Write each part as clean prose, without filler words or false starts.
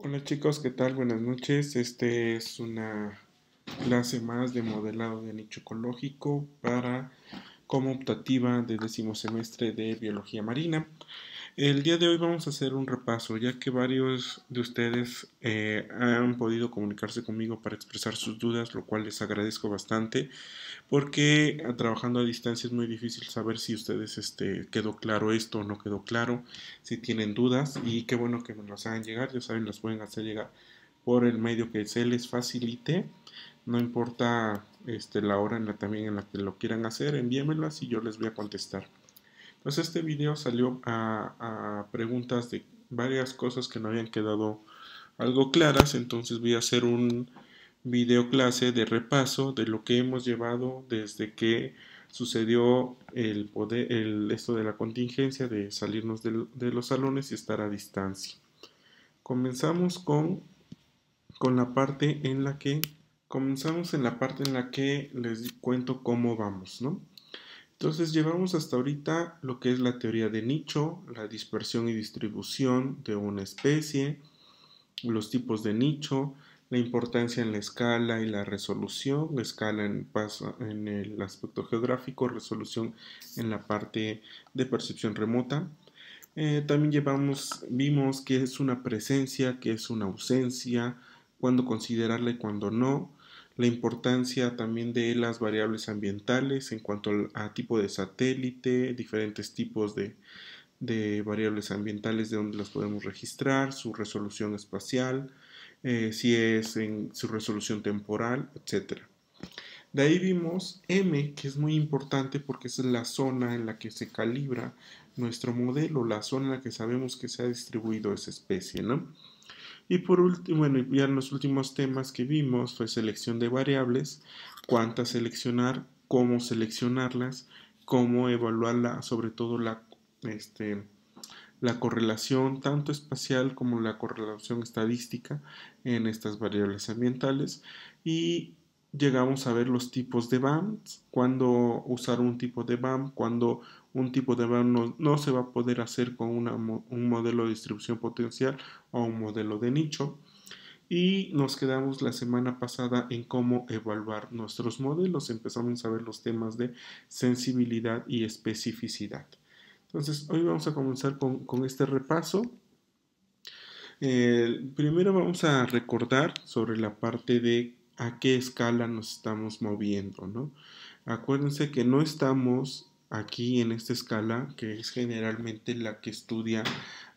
Hola chicos, ¿qué tal? Buenas noches. Este es una clase más de modelado de nicho ecológico para como optativa de décimo semestre de biología marina. El día de hoy vamos a hacer un repaso, ya que varios de ustedes han podido comunicarse conmigo para expresar sus dudas, lo cual les agradezco bastante, porque trabajando a distancia es muy difícil saber si ustedes quedó claro esto o no quedó claro, si tienen dudas, y qué bueno que me las hagan llegar, ya saben, las pueden hacer llegar por el medio que se les facilite, no importa la hora también en la que lo quieran hacer, envíenmelas y yo les voy a contestar. Entonces este video salió a preguntas de varias cosas que no habían quedado algo claras, entonces voy a hacer un video clase de repaso de lo que hemos llevado desde que sucedió esto de la contingencia de salirnos de los salones y estar a distancia. Comenzamos con la parte en la que les cuento cómo vamos, ¿no? Entonces llevamos hasta ahorita lo que es la teoría de nicho, la dispersión y distribución de una especie, los tipos de nicho, la importancia en la escala y la resolución, la escala en el aspecto geográfico, resolución en la parte de percepción remota. También vimos qué es una presencia, qué es una ausencia, cuándo considerarla y cuándo no, la importancia también de las variables ambientales en cuanto a tipo de satélite, diferentes tipos de variables ambientales de donde las podemos registrar, su resolución espacial, si es en su resolución temporal, etcétera. De ahí vimos M, que es muy importante porque es la zona en la que se calibra nuestro modelo, la zona en la que sabemos que se ha distribuido esa especie, ¿no? Y por último, bueno, ya en los últimos temas que vimos fue selección de variables, cuántas seleccionar, cómo seleccionarlas, cómo evaluarla, sobre todo la correlación tanto espacial como la correlación estadística en estas variables ambientales y llegamos a ver los tipos de bands, cuándo usar un tipo de band, cuando un tipo de band no se va a poder hacer con un modelo de distribución potencial o un modelo de nicho. Y nos quedamos la semana pasada en cómo evaluar nuestros modelos. Empezamos a ver los temas de sensibilidad y especificidad. Entonces, hoy vamos a comenzar con este repaso. Primero vamos a recordar sobre la parte de a qué escala nos estamos moviendo, ¿no? Acuérdense que no estamos aquí en esta escala, que es generalmente la que estudia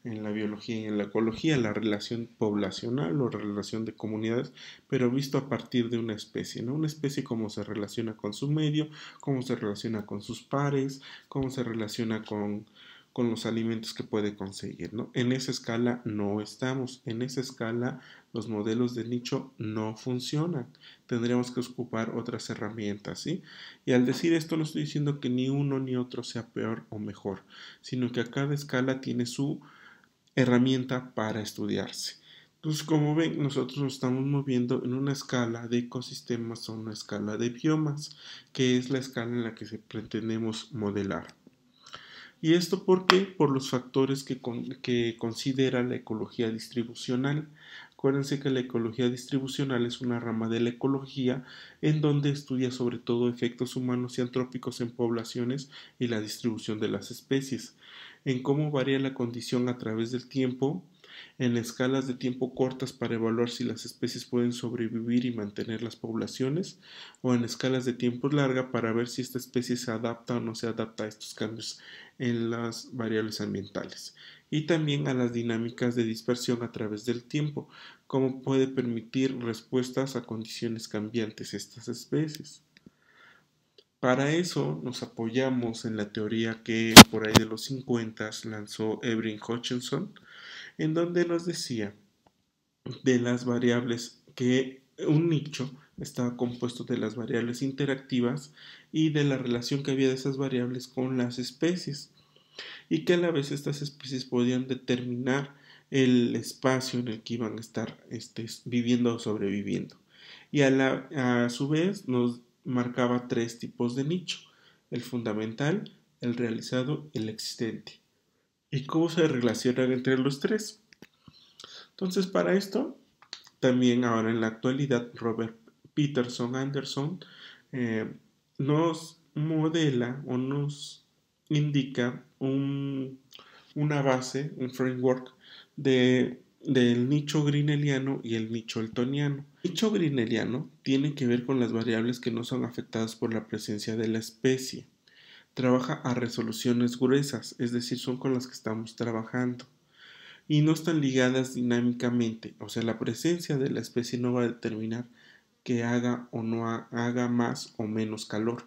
en la biología y en la ecología, la relación poblacional o relación de comunidades, pero visto a partir de una especie, ¿no? Una especie cómo se relaciona con su medio, cómo se relaciona con sus pares, cómo se relaciona con los alimentos que puede conseguir, ¿no? En esa escala no estamos, en esa escala los modelos de nicho no funcionan, tendríamos que ocupar otras herramientas, ¿sí? Y al decir esto no estoy diciendo que ni uno ni otro sea peor o mejor, sino que a cada escala tiene su herramienta para estudiarse. Entonces, como ven, nosotros nos estamos moviendo en una escala de ecosistemas o una escala de biomas, que es la escala en la que pretendemos modelar. ¿Y esto por qué? Por los factores que considera la ecología distribucional. Acuérdense que la ecología distribucional es una rama de la ecología en donde estudia sobre todo efectos humanos y antrópicos en poblaciones y la distribución de las especies, en cómo varía la condición a través del tiempo, en escalas de tiempo cortas para evaluar si las especies pueden sobrevivir y mantener las poblaciones, o en escalas de tiempo larga para ver si esta especie se adapta o no se adapta a estos cambios en las variables ambientales, y también a las dinámicas de dispersión a través del tiempo, cómo puede permitir respuestas a condiciones cambiantes estas especies. Para eso nos apoyamos en la teoría que por ahí de los 50 lanzó Evelyn Hutchinson, en donde nos decía de las variables que un nicho estaba compuesto de las variables interactivas y de la relación que había de esas variables con las especies, y que a la vez estas especies podían determinar el espacio en el que iban a estar viviendo o sobreviviendo. Y a su vez nos marcaba tres tipos de nicho: el fundamental, el realizado y el existente. ¿Y cómo se relacionan entre los tres? Entonces, para esto, también ahora en la actualidad, Robert Peterson Anderson eh, nos modela o nos indica una base, un framework del nicho grineliano y el nicho eltoniano. El nicho grineliano tiene que ver con las variables que no son afectadas por la presencia de la especie. Trabaja a resoluciones gruesas, es decir, son con las que estamos trabajando y no están ligadas dinámicamente, o sea, la presencia de la especie no va a determinar que haga o no haga más o menos calor.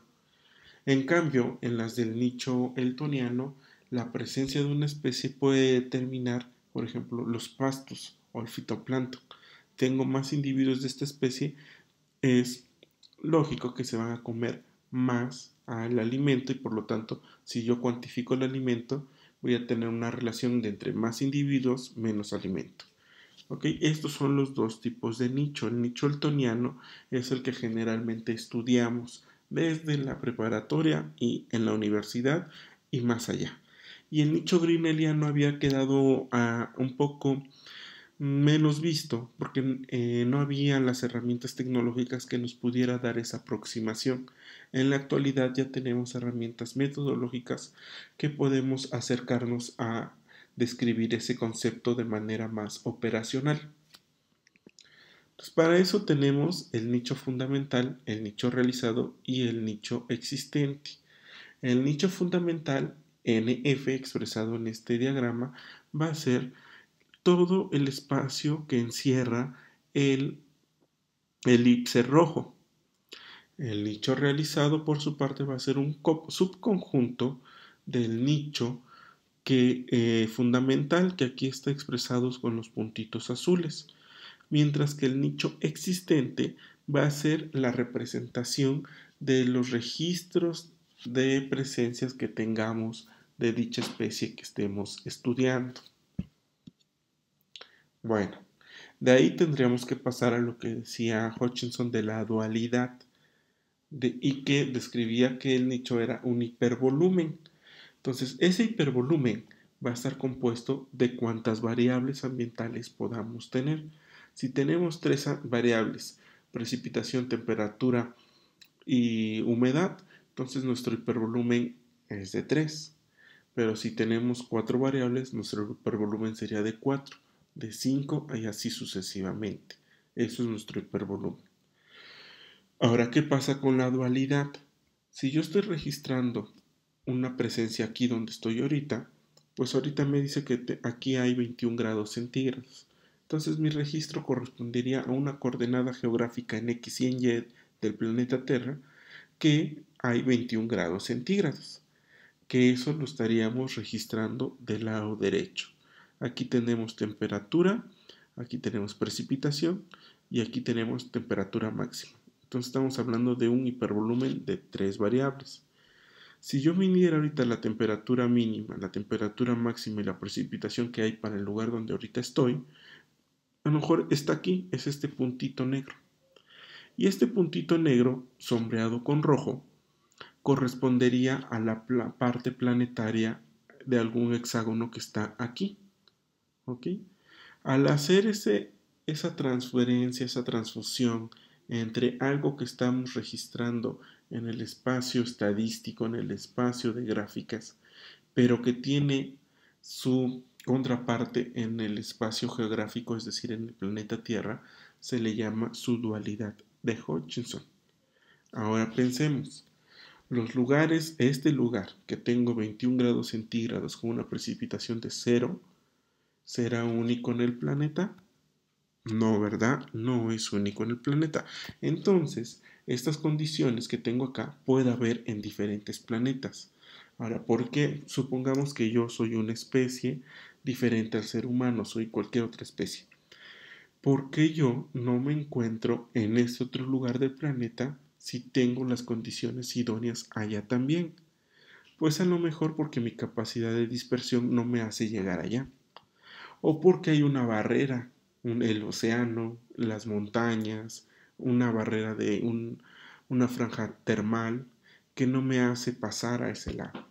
En cambio, en las del nicho eltoniano, la presencia de una especie puede determinar, por ejemplo, los pastos o el fitoplancton. Tengo más individuos de esta especie, es lógico que se van a comer más al alimento y por lo tanto, si yo cuantifico el alimento, voy a tener una relación de entre más individuos, menos alimento. ¿Ok? Estos son los dos tipos de nicho. El nicho eltoniano es el que generalmente estudiamos desde la preparatoria y en la universidad y más allá. Y el nicho grineliano había quedado un poco menos visto porque no había las herramientas tecnológicas que nos pudiera dar esa aproximación. En la actualidad ya tenemos herramientas metodológicas que podemos acercarnos a describir ese concepto de manera más operacional. Pues para eso tenemos el nicho fundamental, el nicho realizado y el nicho existente. El nicho fundamental, NF, expresado en este diagrama, va a ser todo el espacio que encierra el elipse rojo. El nicho realizado, por su parte, va a ser un subconjunto del nicho fundamental, que aquí está expresado con los puntitos azules, mientras que el nicho existente va a ser la representación de los registros de presencias que tengamos de dicha especie que estemos estudiando. Bueno, de ahí tendríamos que pasar a lo que decía Hutchinson de la dualidad y que describía que el nicho era un hipervolumen. Entonces, ese hipervolumen va a estar compuesto de cuantas variables ambientales podamos tener. Si tenemos tres variables, precipitación, temperatura y humedad, entonces nuestro hipervolumen es de 3. Pero si tenemos cuatro variables, nuestro hipervolumen sería de 4, de 5 y así sucesivamente. Eso es nuestro hipervolumen. Ahora, ¿qué pasa con la dualidad? Si yo estoy registrando una presencia aquí donde estoy ahorita, pues ahorita me dice que aquí hay 21 grados centígrados. Entonces mi registro correspondería a una coordenada geográfica en X y en Y del planeta Tierra que hay 21 grados centígrados, que eso lo estaríamos registrando del lado derecho. Aquí tenemos temperatura, aquí tenemos precipitación y aquí tenemos temperatura máxima. Entonces estamos hablando de un hipervolumen de 3 variables. Si yo midiera ahorita la temperatura mínima, la temperatura máxima y la precipitación que hay para el lugar donde ahorita estoy, a lo mejor está aquí, es este puntito negro. Y este puntito negro, sombreado con rojo, correspondería a la parte planetaria de algún hexágono que está aquí. ¿Ok? Al hacer esa transferencia, esa transfusión entre algo que estamos registrando en el espacio estadístico, en el espacio de gráficas, pero que tiene su contraparte en el espacio geográfico, es decir, en el planeta Tierra, se le llama su dualidad de Hutchinson. Ahora pensemos, los lugares, este lugar que tengo 21 grados centígrados con una precipitación de 0, ¿será único en el planeta? No, ¿verdad? No es único en el planeta. Entonces, estas condiciones que tengo acá puede haber en diferentes planetas. Ahora, ¿por qué? Supongamos que yo soy una especie diferente al ser humano, soy cualquier otra especie. ¿Por qué yo no me encuentro en ese otro lugar del planeta si tengo las condiciones idóneas allá también? Pues a lo mejor porque mi capacidad de dispersión no me hace llegar allá. O porque hay una barrera, el océano, las montañas, una barrera de una franja termal que no me hace pasar a ese lado.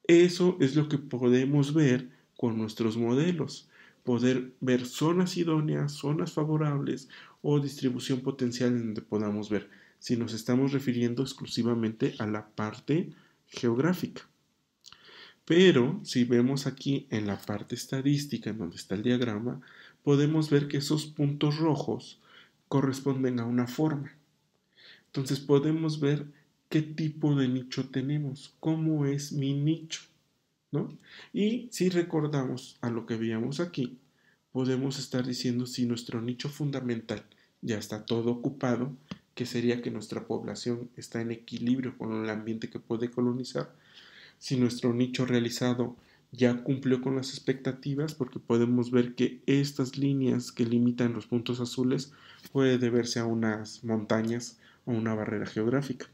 Eso es lo que podemos ver con nuestros modelos. poder ver zonas idóneas, zonas favorables o distribución potencial en donde podamos ver si nos estamos refiriendo exclusivamente a la parte geográfica. Pero si vemos aquí en la parte estadística, en donde está el diagrama, podemos ver que esos puntos rojos corresponden a una forma. Entonces podemos ver qué tipo de nicho tenemos, cómo es mi nicho, ¿no? Y si recordamos a lo que veíamos aquí, podemos estar diciendo si nuestro nicho fundamental ya está todo ocupado, que sería que nuestra población está en equilibrio con el ambiente que puede colonizar, si nuestro nicho realizado ya cumplió con las expectativas, porque podemos ver que estas líneas que limitan los puntos azules puede deberse a unas montañas o una barrera geográfica.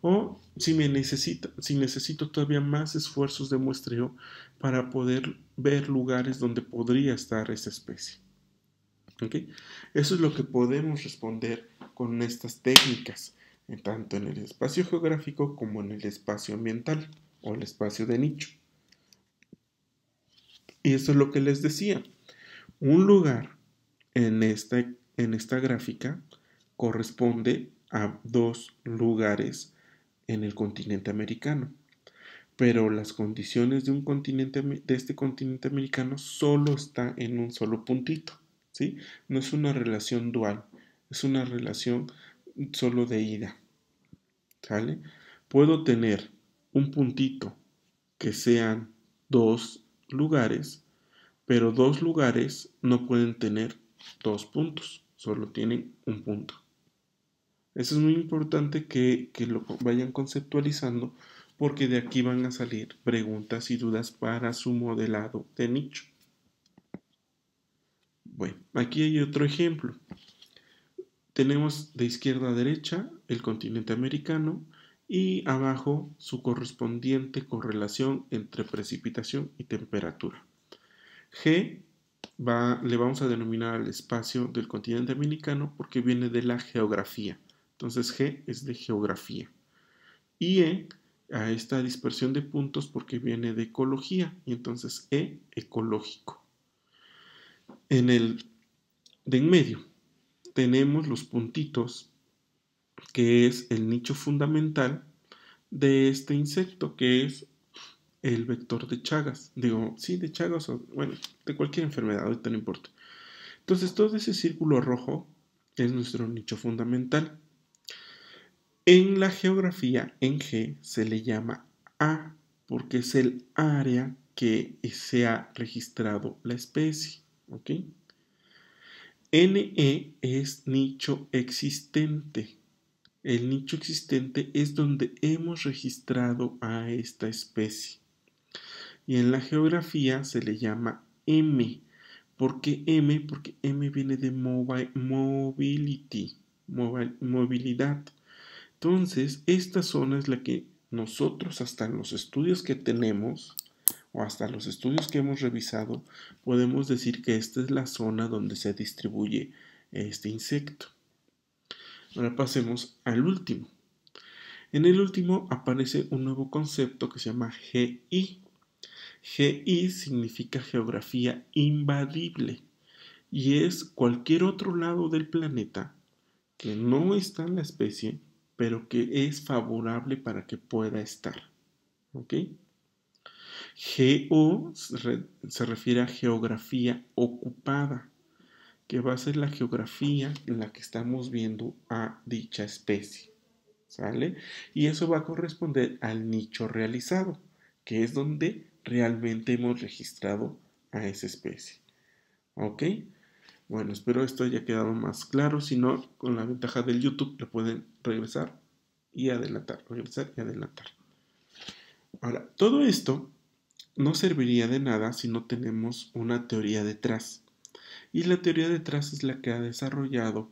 O si necesito todavía más esfuerzos de muestreo para poder ver lugares donde podría estar esa especie. ¿Okay? Eso es lo que podemos responder con estas técnicas, tanto en el espacio geográfico como en el espacio ambiental o el espacio de nicho. Y eso es lo que les decía. Un lugar en esta gráfica corresponde a 2 lugares en el continente americano. Pero las condiciones de este continente americano solo está en un solo puntito, ¿sí? No es una relación dual, es una relación solo de ida, ¿sale? Puedo tener un puntito que sean 2 lugares, pero 2 lugares no pueden tener 2 puntos, solo tienen un punto. Eso es muy importante que lo vayan conceptualizando, porque de aquí van a salir preguntas y dudas para su modelado de nicho. Bueno, aquí hay otro ejemplo. Tenemos de izquierda a derecha el continente americano y abajo su correspondiente correlación entre precipitación y temperatura. G le vamos a denominar al espacio del continente americano porque viene de la geografía. Entonces G es de geografía. Y E a esta dispersión de puntos porque viene de ecología. Y entonces E, ecológico. En el de en medio tenemos los puntitos, que es el nicho fundamental de este insecto, que es el vector de Chagas. Digo, sí, de Chagas o, bueno, de cualquier enfermedad, ahorita no importa. Entonces, todo ese círculo rojo es nuestro nicho fundamental. En la geografía, en G, se le llama A, porque es el área que se ha registrado la especie. ¿Ok? NE es nicho existente. El nicho existente es donde hemos registrado a esta especie. Y en la geografía se le llama M. ¿Por qué M? Porque M viene de mobility, movilidad. Entonces, esta zona es la que nosotros, hasta en los estudios que tenemos, o hasta los estudios que hemos revisado, podemos decir que esta es la zona donde se distribuye este insecto. Ahora pasemos al último. En el último aparece un nuevo concepto que se llama GI. GI significa geografía invadible y es cualquier otro lado del planeta que no está en la especie, pero que es favorable para que pueda estar. ¿Ok? GO se refiere a geografía ocupada, que va a ser la geografía en la que estamos viendo a dicha especie. ¿Sale? Y eso va a corresponder al nicho realizado, que es donde realmente hemos registrado a esa especie. ¿Ok? Bueno, espero esto haya quedado más claro. Si no, con la ventaja del YouTube le pueden regresar y adelantar, regresar y adelantar. Ahora, todo esto no serviría de nada si no tenemos una teoría detrás. Y la teoría detrás es la que ha desarrollado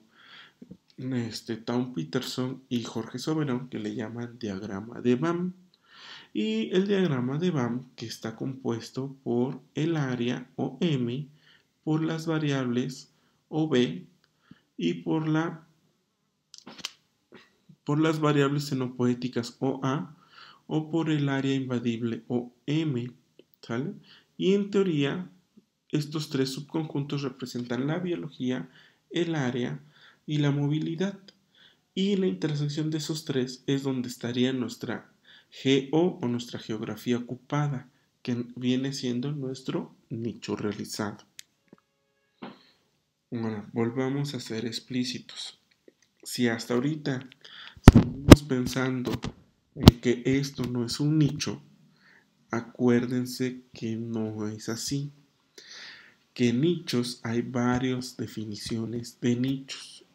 Tom Peterson y Jorge Soberón, que le llaman diagrama de BAM. Y el diagrama de BAM, que está compuesto por el área o M, por las variables o B y por las variables xenopoéticas o A, o por el área invadible o M, ¿sale? Y en teoría estos tres subconjuntos representan la biología, el área y la movilidad. Y la intersección de esos tres es donde estaría nuestra GO o nuestra geografía ocupada, que viene siendo nuestro nicho realizado. Bueno, volvamos a ser explícitos. Si hasta ahorita estamos pensando en que esto no es un nicho, acuérdense que no es así. Que nichos hay varias definiciones de nichos.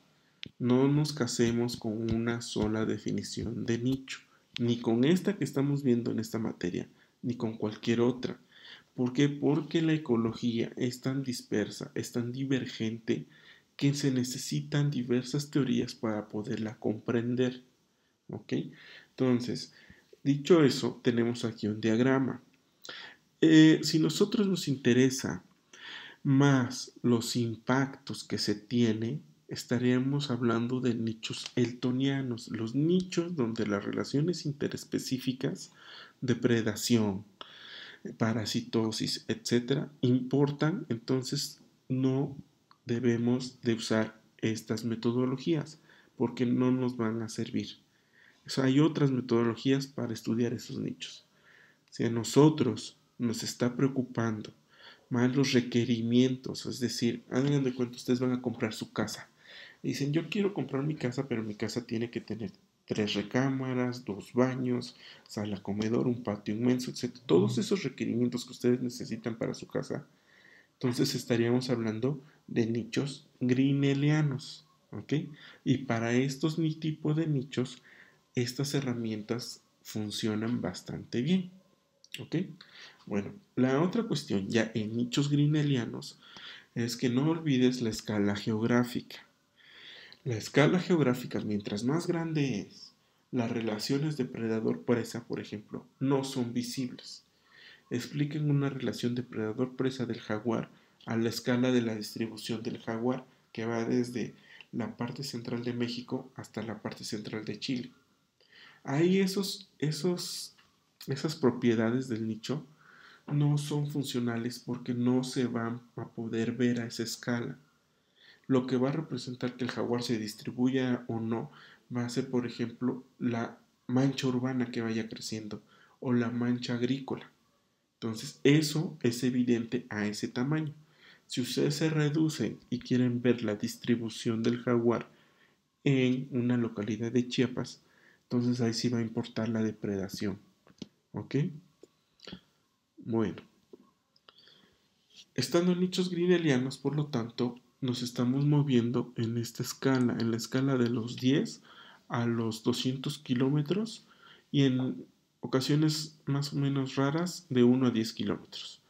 No nos casemos con una sola definición de nicho, ni con esta que estamos viendo en esta materia, ni con cualquier otra. ¿Por qué? Porque la ecología es tan dispersa, es tan divergente, que se necesitan diversas teorías para poderla comprender. ¿Ok? Entonces, dicho eso, tenemos aquí un diagrama. Si nosotros nos interesa más los impactos que se tiene, estaríamos hablando de nichos eltonianos, los nichos donde las relaciones interespecíficas de predación, parasitosis, etcétera, importan. Entonces no debemos de usar estas metodologías porque no nos van a servir. O sea, hay otras metodologías para estudiar esos nichos. Si a nosotros nos está preocupando más los requerimientos, es decir, hagan de cuenta, ustedes van a comprar su casa. Y dicen, yo quiero comprar mi casa, pero mi casa tiene que tener 3 recámaras, 2 baños, sala, comedor, un patio inmenso, etc. Todos esos requerimientos que ustedes necesitan para su casa. Entonces estaríamos hablando de nichos greenelianos, ¿ok? Y para estos tipos de nichos, estas herramientas funcionan bastante bien. ¿Ok? Bueno, la otra cuestión ya en nichos greenelianos es que no olvides la escala geográfica. La escala geográfica, mientras más grande es, las relaciones depredador-presa, por ejemplo, no son visibles. Expliquen una relación depredador-presa del jaguar a la escala de la distribución del jaguar, que va desde la parte central de México hasta la parte central de Chile. Ahí esas propiedades del nicho no son funcionales porque no se van a poder ver a esa escala. Lo que va a representar que el jaguar se distribuya o no va a ser, por ejemplo, la mancha urbana que vaya creciendo o la mancha agrícola. Entonces, eso es evidente a ese tamaño. Si ustedes se reducen y quieren ver la distribución del jaguar en una localidad de Chiapas, entonces ahí sí va a importar la depredación. ¿Ok? Bueno, estando en nichos greenelianos, por lo tanto, nos estamos moviendo en esta escala, en la escala de los 10 a los 200 kilómetros y en ocasiones más o menos raras de 1 a 10 kilómetros.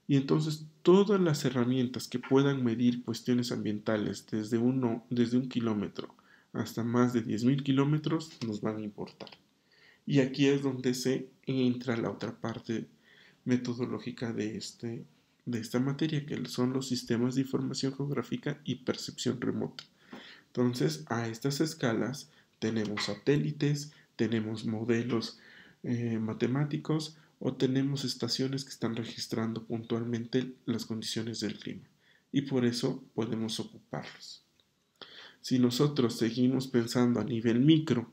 Y entonces todas las herramientas que puedan medir cuestiones ambientales desde un kilómetro hasta más de 10.000 kilómetros nos van a importar. Y aquí es donde se entra la otra parte metodológica de esta materia, que son los sistemas de información geográfica y percepción remota. Entonces, a estas escalas tenemos satélites, tenemos modelos matemáticos o tenemos estaciones que están registrando puntualmente las condiciones del clima y por eso podemos ocuparlos. Si nosotros seguimos pensando a nivel micro,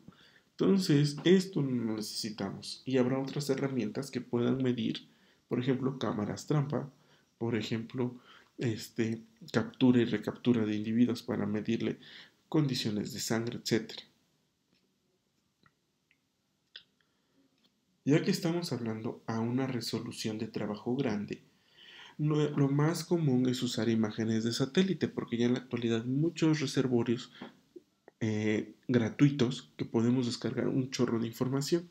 entonces esto no lo necesitamos y habrá otras herramientas que puedan medir, por ejemplo, cámaras trampa, por ejemplo, captura y recaptura de individuos para medirle condiciones de sangre, etc. Ya que estamos hablando a una resolución de trabajo grande, lo más común es usar imágenes de satélite, porque ya en la actualidad hay muchos reservorios gratuitos que podemos descargar un chorro de información.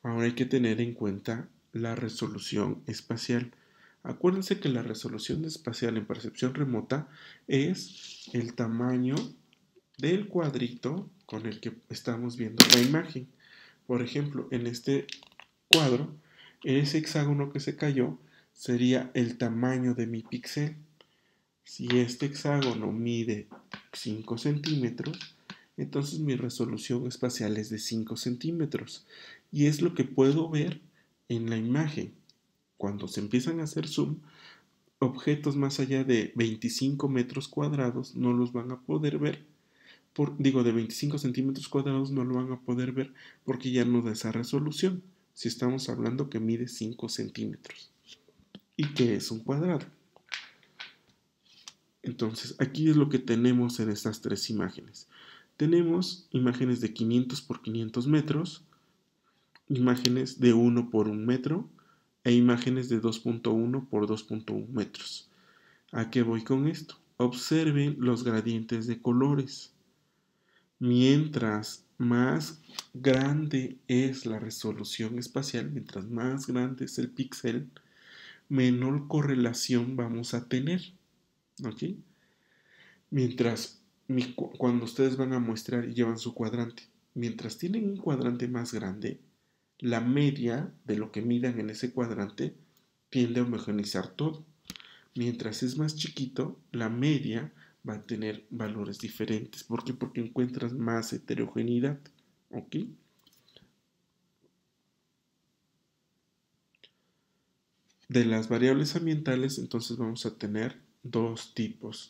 Ahora hay que tener en cuenta la resolución espacial. Acuérdense que la resolución espacial en percepción remota es el tamaño del cuadrito con el que estamos viendo la imagen. Por ejemplo, en este cuadro, ese hexágono que se cayó sería el tamaño de mi píxel. Si este hexágono mide 5 centímetros, entonces mi resolución espacial es de 5 centímetros. Y es lo que puedo ver en la imagen. Cuando se empiezan a hacer zoom, objetos más allá de 25 metros cuadrados no los van a poder ver. De 25 centímetros cuadrados no lo van a poder ver porque ya no da esa resolución. Si estamos hablando que mide 5 centímetros. ¿Y qué es un cuadrado? Entonces, aquí es lo que tenemos en estas tres imágenes. Tenemos imágenes de 500 por 500 metros, imágenes de 1 por 1 metro e imágenes de 2.1 por 2.1 metros. ¿A qué voy con esto? Observen los gradientes de colores. Mientras más grande es la resolución espacial, mientras más grande es el píxel, menor correlación vamos a tener. ¿Ok? Mientras, cuando ustedes van a muestrar y llevan su cuadrante, mientras tienen un cuadrante más grande, la media de lo que midan en ese cuadrante tiende a homogeneizar todo. Mientras es más chiquito, la media va a tener valores diferentes. ¿Por qué? Porque encuentras más heterogeneidad. ¿Ok? De las variables ambientales, entonces vamos a tener dos tipos.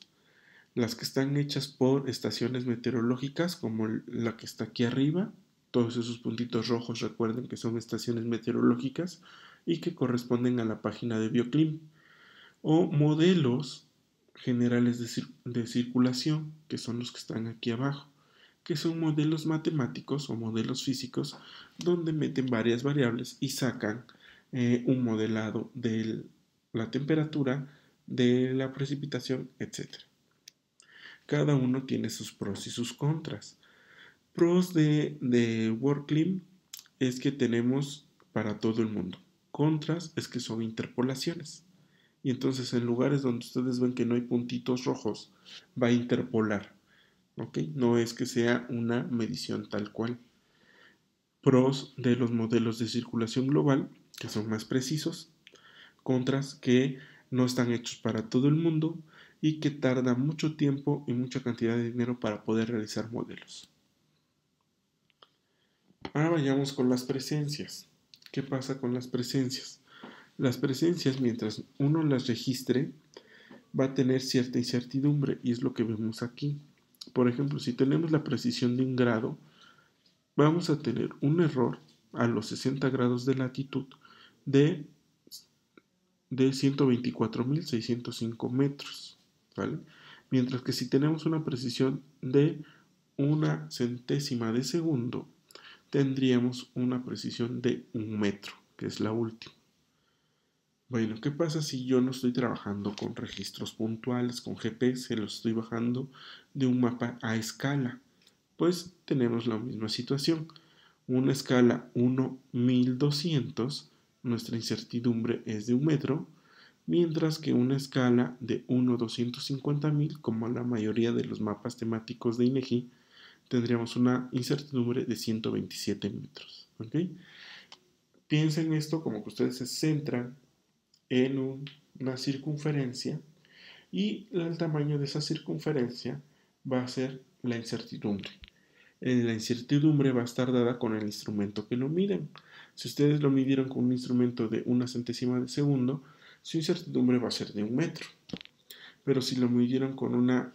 Las que están hechas por estaciones meteorológicas, como la que está aquí arriba. Todos esos puntitos rojos recuerden que son estaciones meteorológicas y que corresponden a la página de Bioclim. O modelos generales de circulación, que son los que están aquí abajo, que son modelos matemáticos o modelos físicos donde meten varias variables y sacan un modelado de la temperatura, de la precipitación, etc. Cada uno tiene sus pros y sus contras. Pros de WorldClim es que tenemos para todo el mundo. Contras es que son interpolaciones. Y entonces en lugares donde ustedes ven que no hay puntitos rojos, va a interpolar. ¿Ok? No es que sea una medición tal cual. Pros de los modelos de circulación global, que son más precisos. Contras que no están hechos para todo el mundo y que tarda mucho tiempo y mucha cantidad de dinero para poder realizar modelos. Ahora vayamos con las presencias. ¿Qué pasa con las presencias? Las presencias, mientras uno las registre, va a tener cierta incertidumbre y es lo que vemos aquí. Por ejemplo, si tenemos la precisión de 1 grado, vamos a tener un error a los 60 grados de latitud de 124.605 metros, ¿vale? Mientras que si tenemos una precisión de 1/100 de segundo, tendríamos una precisión de 1 metro, que es la última. Bueno, ¿qué pasa si yo no estoy trabajando con registros puntuales, con GPS, lo estoy bajando de un mapa a escala? Pues tenemos la misma situación. Una escala 1/1200, nuestra incertidumbre es de 1 metro, mientras que una escala de 1/250.000, como la mayoría de los mapas temáticos de INEGI, tendríamos una incertidumbre de 127 metros. ¿Ok? Piensen esto como que ustedes se centran en una circunferencia y el tamaño de esa circunferencia va a ser la incertidumbre. La incertidumbre va a estar dada con el instrumento que lo miden. Si ustedes lo midieron con un instrumento de 1/100 de segundo, su incertidumbre va a ser de 1 metro. Pero si lo midieron con una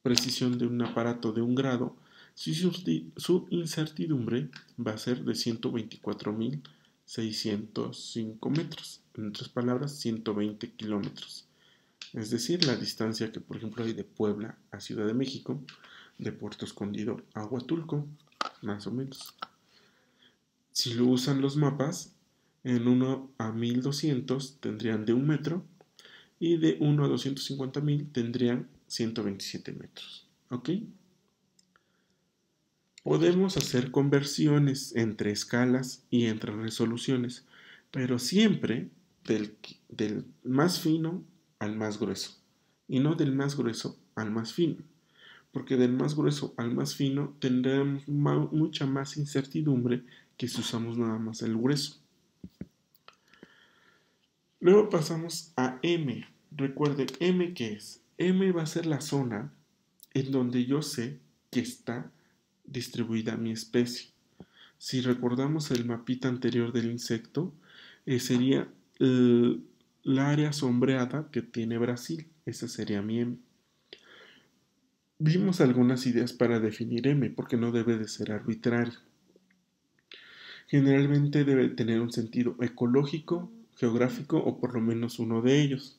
precisión de un aparato de 1 grado, su incertidumbre va a ser de 124.605 metros. En otras palabras, 120 kilómetros. Es decir, la distancia que, por ejemplo, hay de Puebla a Ciudad de México, de Puerto Escondido a Huatulco, más o menos. Si lo usan los mapas, en 1/1200 tendrían de 1 metro y de 1/250.000 tendrían 127 metros. ¿Ok? Podemos hacer conversiones entre escalas y entre resoluciones, pero siempre del más fino al más grueso y no del más grueso al más fino, porque del más grueso al más fino tendremos mucha más incertidumbre que si usamos nada más el grueso. Luego pasamos a M. Recuerden, M ¿qué es? M va a ser la zona en donde yo sé que está distribuida mi especie. Si recordamos el mapita anterior del insecto, sería la área sombreada que tiene Brasil. Esa sería mi M. Vimos algunas ideas para definir M, porque no debe de ser arbitrario. Generalmente debe tener un sentido ecológico, geográfico o por lo menos uno de ellos.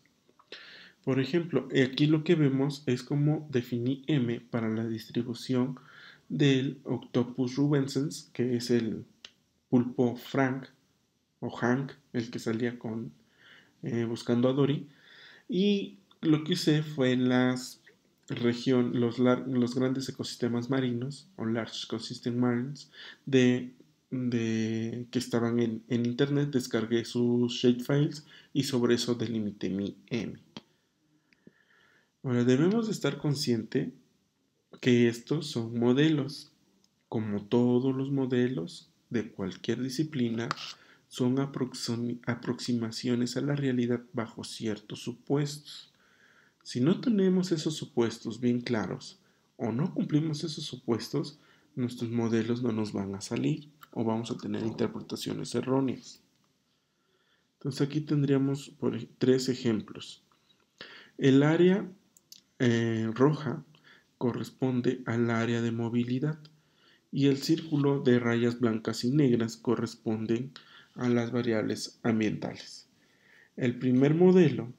Por ejemplo, aquí lo que vemos es cómo definí M para la distribución del Octopus rubensens, que es el pulpo Frank o Hank, el que salía con buscando a Dory. Y lo que hice fue en los grandes ecosistemas marinos o large ecosystem marines que estaban en internet, descargué sus shapefiles y sobre eso delimité mi M. Ahora debemos de estar consciente que estos son modelos. Como todos los modelos de cualquier disciplina, son aproximaciones a la realidad bajo ciertos supuestos. Si no tenemos esos supuestos bien claros o no cumplimos esos supuestos, nuestros modelos no nos van a salir o vamos a tener interpretaciones erróneas. Entonces aquí tendríamos tres ejemplos. El área roja corresponde al área de movilidad y el círculo de rayas blancas y negras corresponden a las variables ambientales. El primer modelo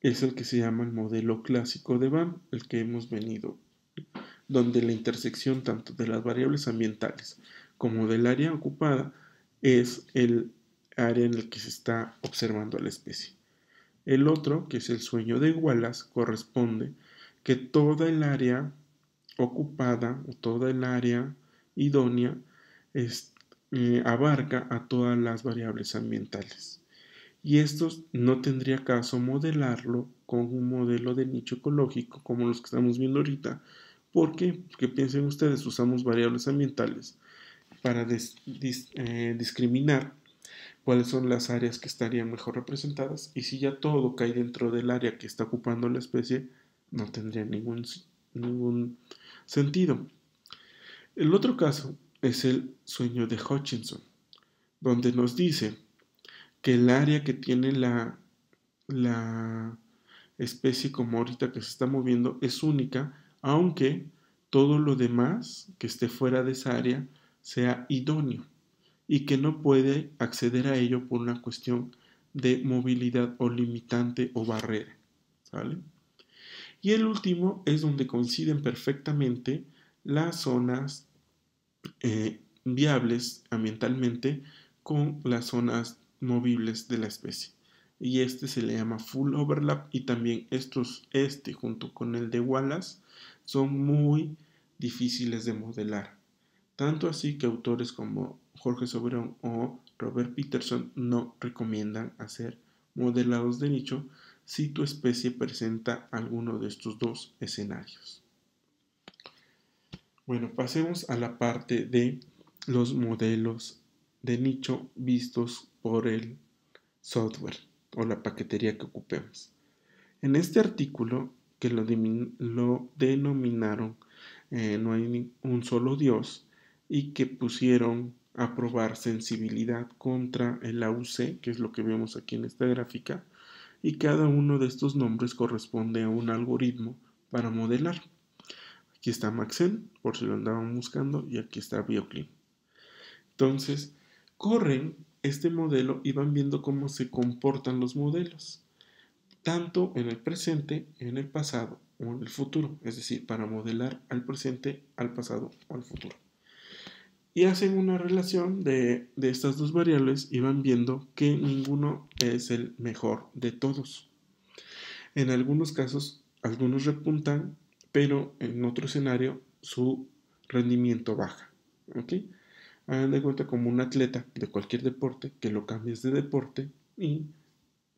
es el que se llama el modelo clásico de BAM, el que hemos venido, donde la intersección tanto de las variables ambientales como del área ocupada es el área en el que se está observando a la especie. El otro, que es el sueño de Wallace, corresponde que toda el área ocupada o toda el área idónea abarca a todas las variables ambientales. Y estos no tendría caso modelarlo con un modelo de nicho ecológico como los que estamos viendo ahorita. ¿Por qué? Porque piensen ustedes, usamos variables ambientales para discriminar cuáles son las áreas que estarían mejor representadas, y si ya todo cae dentro del área que está ocupando la especie, no tendría ningún sentido. El otro caso es el sueño de Hutchinson, donde nos dice que el área que tiene la especie como ahorita que se está moviendo es única, aunque todo lo demás que esté fuera de esa área sea idóneo y que no puede acceder a ello por una cuestión de movilidad o limitante o barrera. ¿Sale? Y el último es donde coinciden perfectamente las zonas viables ambientalmente con las zonas movibles de la especie. Y este se le llama full overlap, y también este junto con el de Wallace son muy difíciles de modelar. Tanto así que autores como Jorge Soberón o Robert Peterson no recomiendan hacer modelados de nicho si tu especie presenta alguno de estos dos escenarios. Bueno, pasemos a la parte de los modelos de nicho vistos por el software o la paquetería que ocupemos. En este artículo, que lo denominaron No hay un solo Dios, y que pusieron a probar sensibilidad contra el AUC, que es lo que vemos aquí en esta gráfica, y cada uno de estos nombres corresponde a un algoritmo para modelar. Aquí está Maxen, por si lo andaban buscando, y aquí está BioClim. Entonces, corren este modelo y van viendo cómo se comportan los modelos, tanto en el presente, en el pasado o en el futuro, es decir, para modelar al presente, al pasado o al futuro. Y hacen una relación de estas dos variables y van viendo que ninguno es el mejor de todos. En algunos casos, algunos repuntan, pero en otro escenario su rendimiento baja. ¿Ok? Hagan de cuenta como un atleta de cualquier deporte que lo cambies de deporte y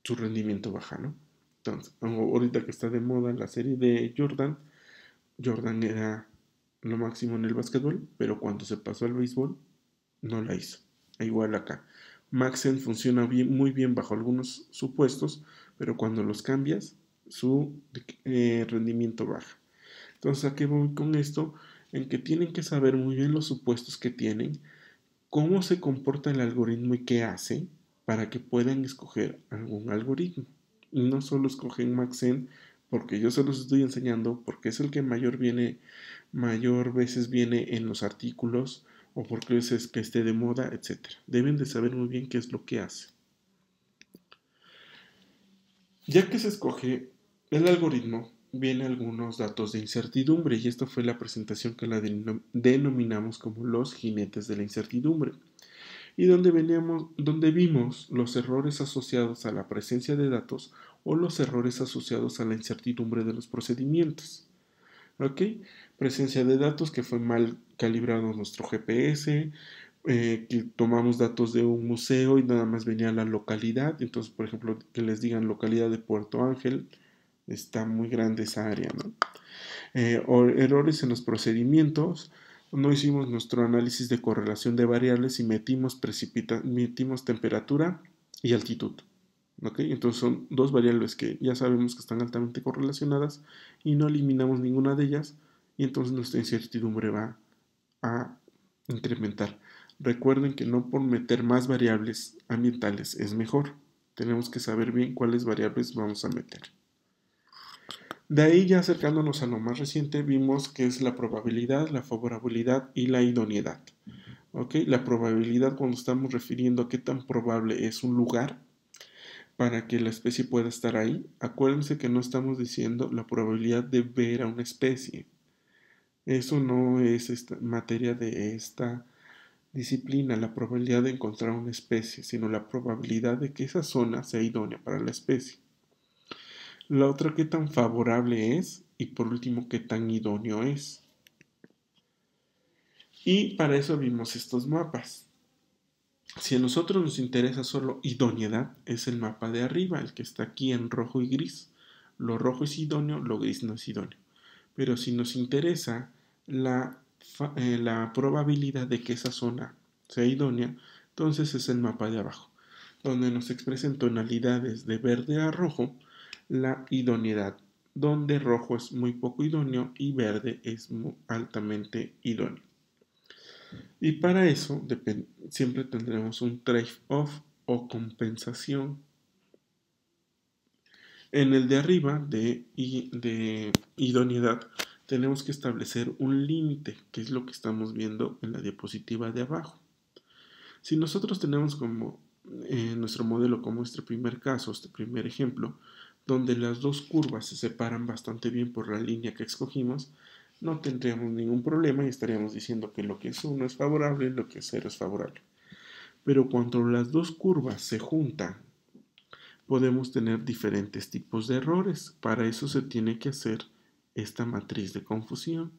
su rendimiento baja, ¿no? Entonces, ahorita que está de moda la serie de Jordan, Jordan era lo máximo en el básquetbol, pero cuando se pasó al béisbol, no la hizo. Igual acá. Maxen funciona muy bien bajo algunos supuestos, pero cuando los cambias, su rendimiento baja. Entonces, ¿a qué voy con esto? En que tienen que saber muy bien los supuestos que tienen, cómo se comporta el algoritmo y qué hace, para que puedan escoger algún algoritmo. Y no solo escogen Maxent porque yo se los estoy enseñando, porque es el que mayor veces viene en los artículos o porque es que esté de moda, etc. Deben de saber muy bien qué es lo que hace. Ya que se escoge el algoritmo, vienen algunos datos de incertidumbre y esta fue la presentación que la denominamos como los jinetes de la incertidumbre y donde vimos los errores asociados a la presencia de datos o los errores asociados a la incertidumbre de los procedimientos. ¿Ok? Presencia de datos que fue mal calibrado nuestro GPS, que tomamos datos de un museo y nada más venía la localidad. Entonces, por ejemplo, que les digan localidad de Puerto Ángel, está muy grande esa área, ¿no? O errores en los procedimientos. No hicimos nuestro análisis de correlación de variables y metimos temperatura y altitud. ¿Okay? Entonces son dos variables que ya sabemos que están altamente correlacionadas y no eliminamos ninguna de ellas y entonces nuestra incertidumbre va a incrementar. Recuerden que no por meter más variables ambientales es mejor. Tenemos que saber bien cuáles variables vamos a meter. De ahí ya acercándonos a lo más reciente vimos que es la probabilidad, la favorabilidad y la idoneidad. ¿Okay? La probabilidad cuando estamos refiriendo a qué tan probable es un lugar para que la especie pueda estar ahí. Acuérdense que no estamos diciendo la probabilidad de ver a una especie. Eso no es materia de esta disciplina, la probabilidad de encontrar una especie, sino la probabilidad de que esa zona sea idónea para la especie. La otra, qué tan favorable es y por último, qué tan idóneo es. Y para eso vimos estos mapas. Si a nosotros nos interesa solo idoneidad, es el mapa de arriba, el que está aquí en rojo y gris. Lo rojo es idóneo, lo gris no es idóneo. Pero si nos interesa la probabilidad de que esa zona sea idónea, entonces es el mapa de abajo, donde nos expresa en tonalidades de verde a rojo la idoneidad, donde rojo es muy poco idóneo y verde es altamente idóneo. Y para eso siempre tendremos un trade-off o compensación. En el de arriba de idoneidad tenemos que establecer un límite, que es lo que estamos viendo en la diapositiva de abajo. Si nosotros tenemos como nuestro modelo como este primer caso, este primer ejemplo, donde las dos curvas se separan bastante bien por la línea que escogimos, no tendríamos ningún problema y estaríamos diciendo que lo que es 1 es favorable y lo que es 0 es favorable. Pero cuando las dos curvas se juntan, podemos tener diferentes tipos de errores. Para eso se tiene que hacer esta matriz de confusión,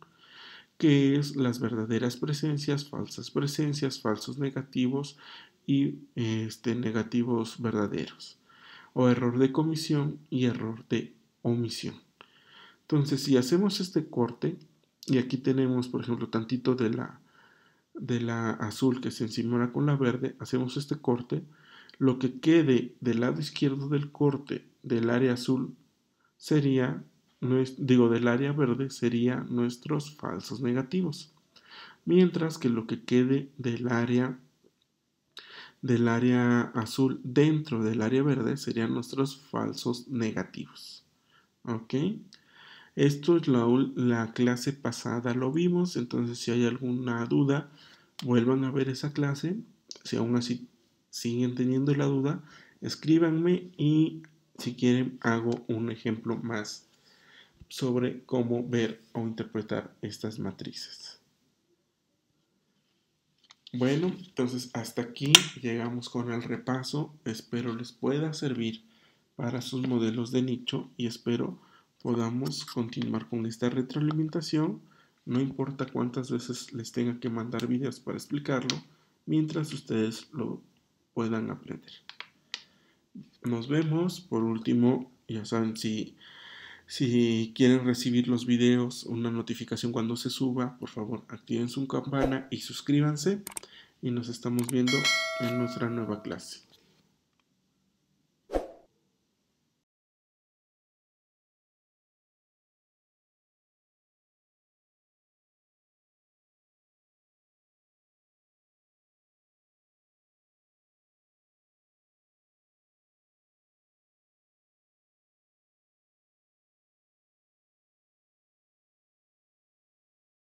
que es las verdaderas presencias, falsos negativos y negativos verdaderos, o error de comisión y error de omisión. Entonces, si hacemos este corte, y aquí tenemos, por ejemplo, tantito de la azul que se encimara con la verde, hacemos este corte, lo que quede del lado izquierdo del corte del área azul sería, del área verde sería nuestros falsos negativos, mientras que lo que quede del área azul dentro del área verde serían nuestros falsos negativos. ¿Ok? Esto es la clase pasada, lo vimos, entonces si hay alguna duda, vuelvan a ver esa clase. Si aún así siguen teniendo la duda, escríbanme y si quieren hago un ejemplo más sobre cómo ver o interpretar estas matrices. Bueno, entonces hasta aquí llegamos con el repaso. Espero les pueda servir para sus modelos de nicho y espero podamos continuar con esta retroalimentación. No importa cuántas veces les tenga que mandar videos para explicarlo, mientras ustedes lo puedan aprender. Nos vemos. Por último, ya saben, si quieren recibir los videos, una notificación cuando se suba, por favor activen su campana y suscríbanse. Y nos estamos viendo en nuestra nueva clase.